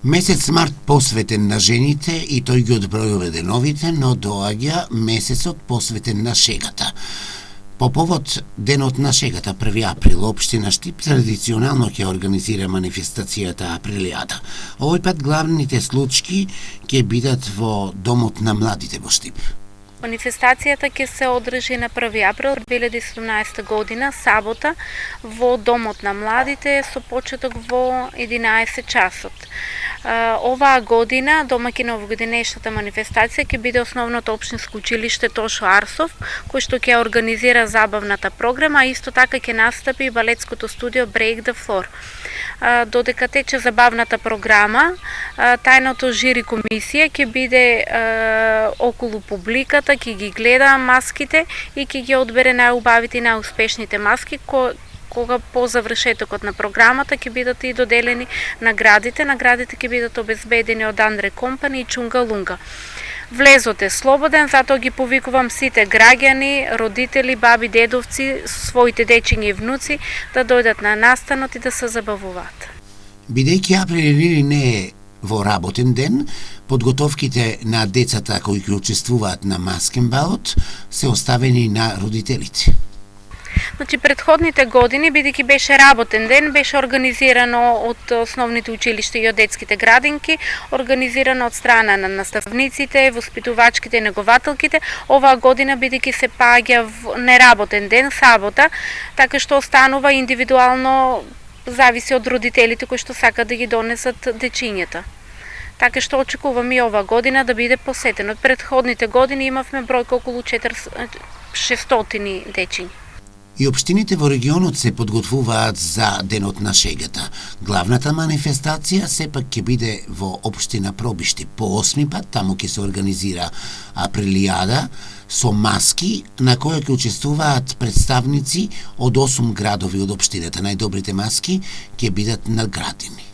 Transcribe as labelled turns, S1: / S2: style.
S1: Месец март посветен на жените и тој ги одбројува деновите, но доаѓа месецот посветен на шегата. По повод Денот на шегата 1 април, општина Штип традиционално ќе организира манифестацијата Априлијада. Овој пат главните случаи ќе бидат во Домот на младите во Штип.
S2: Манифестацијата ќе се одржи на 1 април 2017 година, сабота, во Домот на младите со почеток во 11 часот. Оваа година домаќин на овогодинешната манифестација ќе биде основното општинско училиште Тошо Арсов, кој што ќе организира забавната програма, а исто така ќе настапи и балетското студио Break the Floor. Додека тече забавната програма, тајното жири комисија ќе биде околу публиката, ќе ги гледа маските и ќе ги одбере најубавите и најуспешните маски, кога по завршетокот на програмата ќе бидат и доделени наградите. Наградите ќе бидат обезбедени од Андре Компани и Чунга Лунга. Влезот е слободен, затоа ги повикувам сите граѓани, родители, баби, дедовци, своите дечиња и внуци да дојдат на настанот и да се забавуваат.
S1: Бидејќи април не е во работен ден, подготовките на децата кои ќе учествуваат на маскен балот се оставени на родителите.
S2: Значи, предходните години, бидејќи беше работен ден, беше организирано од основните училишта и од детските градинки, организирано од страна на наставниците, воспитувачките и негователките. Оваа година, бидејќи се паѓа в неработен ден, сабота, така што останува индивидуално, зависи од родителите кои што сакаат да ги донесат дечињата. Така што очекувам и оваа година да биде посетено. Од предходните години имавме бројка околу 600 дечиња.
S1: И општините во регионот се подготвуваат за Денот на шегата. Главната манифестација сепак ќе биде во општина Пробишти по 8 пат, таму ќе се организира Априлијада со маски на која ќе учествуваат представници од 8 градови од општината. Најдобрите маски ќе бидат наградени.